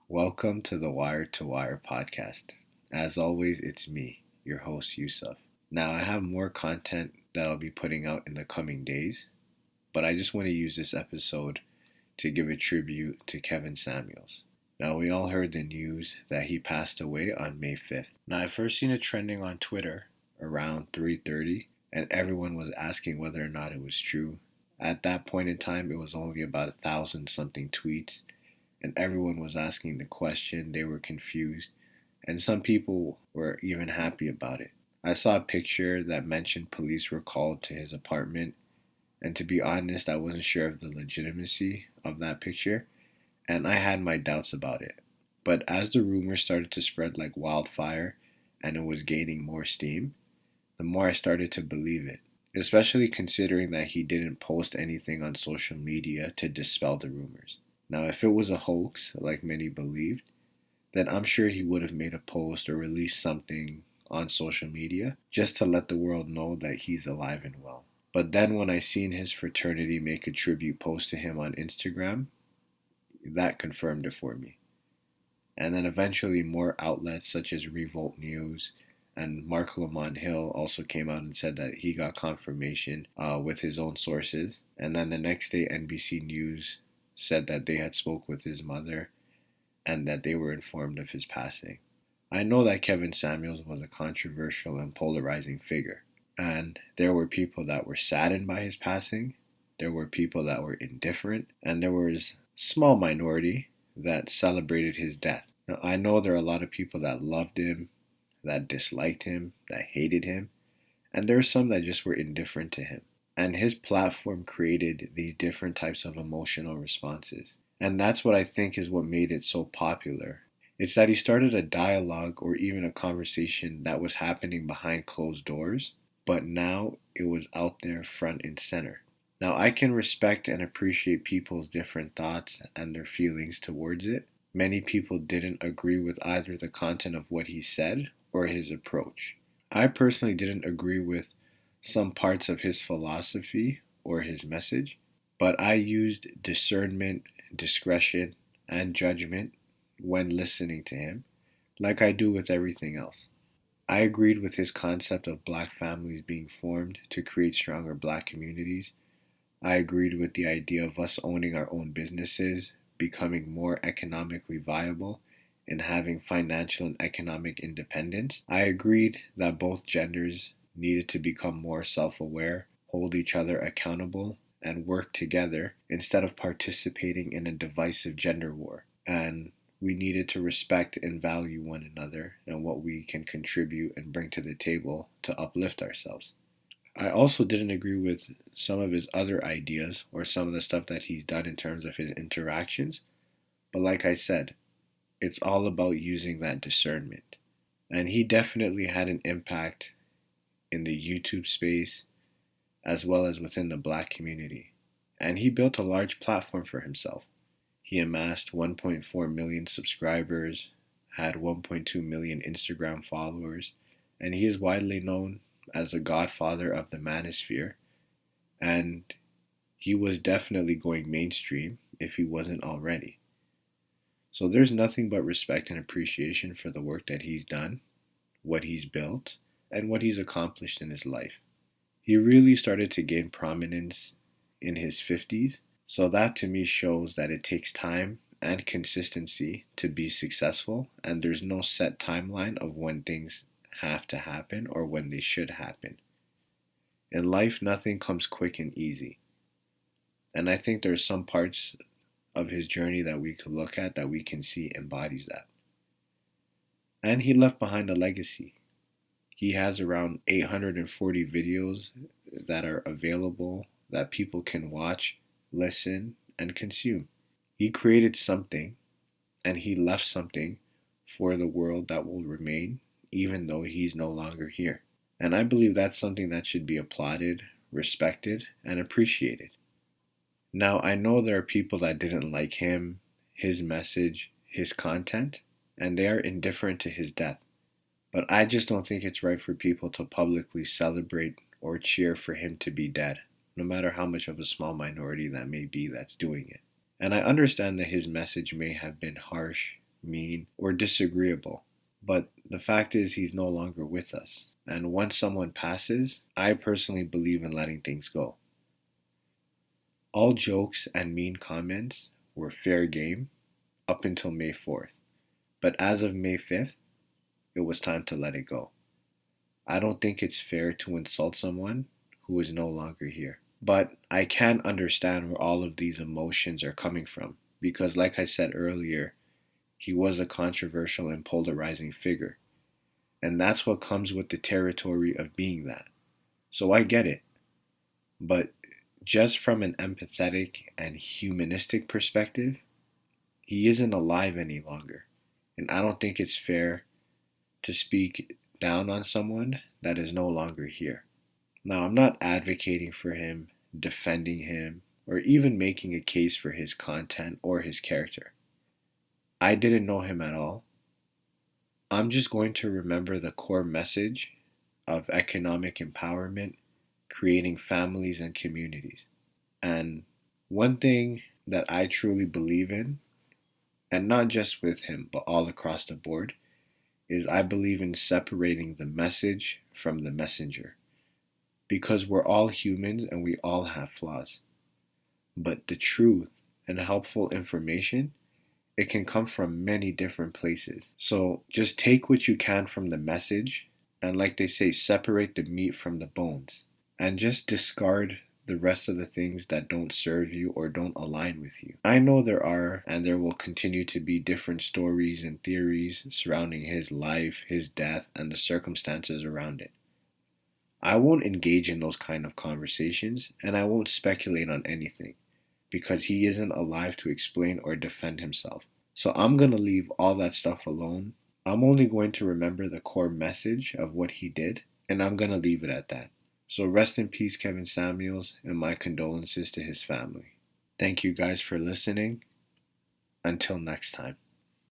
Welcome to the Wire to Wire podcast. As always, it's me, your host, Yusuf. Now, I have more content that I'll be putting out in the coming days, but I just want to use this episode to give a tribute to Kevin Samuels. Now, we all heard the news that he passed away on May 5th. Now, I first seen it trending on Twitter around 3:30, and everyone was asking whether or not it was true. At that point in time, it was only about 1,000 something tweets, and everyone was asking the question. They were confused, and some people were even happy about it. I saw a picture that mentioned police were called to his apartment, and to be honest, I wasn't sure of the legitimacy of that picture, and I had my doubts about it. But as the rumor started to spread like wildfire and it was gaining more steam, the more I started to believe it, especially considering that he didn't post anything on social media to dispel the rumors. Now, if it was a hoax, like many believed, then I'm sure he would have made a post or released something on social media just to let the world know that he's alive and well. But then when I seen his fraternity make a tribute post to him on Instagram, that confirmed it for me. And then eventually more outlets such as Revolt News and Mark Lamont Hill also came out and said that he got confirmation with his own sources. And then the next day, NBC News said that they had spoke with his mother and that they were informed of his passing. I know that Kevin Samuels was a controversial and polarizing figure, and there were people that were saddened by his passing, there were people that were indifferent, and there was a small minority that celebrated his death. Now, I know there are a lot of people that loved him, that disliked him, that hated him, and there are some that just were indifferent to him. And his platform created these different types of emotional responses. And that's what I think is what made it so popular. It's that he started a dialogue or even a conversation that was happening behind closed doors, but now it was out there front and center. Now, I can respect and appreciate people's different thoughts and their feelings towards it. Many people didn't agree with either the content of what he said or his approach. I personally didn't agree with some parts of his philosophy or his message, but I used discernment, discretion, and judgment when listening to him, like I do with everything else. I agreed with his concept of black families being formed to create stronger black communities. I agreed with the idea of us owning our own businesses, becoming more economically viable, and having financial and economic independence. I agreed that both genders needed to become more self aware, hold each other accountable, and work together instead of participating in a divisive gender war. And we needed to respect and value one another and what we can contribute and bring to the table to uplift ourselves. I also didn't agree with some of his other ideas or some of the stuff that he's done in terms of his interactions. But like I said, it's all about using that discernment. And he definitely had an impact in the YouTube space as well as within the black community. And he built a large platform for himself. He amassed 1.4 million subscribers, had 1.2 million Instagram followers, and he is widely known as the godfather of the manosphere. And he was definitely going mainstream if he wasn't already. So there's nothing but respect and appreciation for the work that he's done, what he's built, and what he's accomplished in his life. He really started to gain prominence in his 50s, so that to me shows that it takes time and consistency to be successful, and there's no set timeline of when things have to happen or when they should happen. In life, nothing comes quick and easy. And I think there's some parts of his journey that we could look at that we can see embodies that. And he left behind a legacy. He has around 840 videos that are available that people can watch, listen, and consume. He created something and he left something for the world that will remain even though he's no longer here. And I believe that's something that should be applauded, respected, and appreciated. Now, I know there are people that didn't like him, his message, his content, and they are indifferent to his death. But I just don't think it's right for people to publicly celebrate or cheer for him to be dead, no matter how much of a small minority that may be that's doing it. And I understand that his message may have been harsh, mean, or disagreeable. But the fact is, he's no longer with us. And once someone passes, I personally believe in letting things go. All jokes and mean comments were fair game up until May 4th. But as of May 5th, it was time to let it go. I don't think it's fair to insult someone who is no longer here. But I can understand where all of these emotions are coming from because, like I said earlier, he was a controversial and polarizing figure. And that's what comes with the territory of being that. So I get it. But just from an empathetic and humanistic perspective, he isn't alive any longer. And I don't think it's fair to speak down on someone that is no longer here. Now, I'm not advocating for him, defending him, or even making a case for his content or his character. I didn't know him at all. I'm just going to remember the core message of economic empowerment, creating families and communities. And one thing that I truly believe in, and not just with him, but all across the board, is I believe in separating the message from the messenger. Because we're all humans and we all have flaws. But the truth and helpful information, it can come from many different places. So just take what you can from the message and, like they say, separate the meat from the bones and just discard the rest of the things that don't serve you or don't align with you. I know there are and there will continue to be different stories and theories surrounding his life, his death, and the circumstances around it. I won't engage in those kind of conversations and I won't speculate on anything because he isn't alive to explain or defend himself. So I'm going to leave all that stuff alone. I'm only going to remember the core message of what he did, and I'm going to leave it at that. So rest in peace, Kevin Samuels, and my condolences to his family. Thank you guys for listening. Until next time.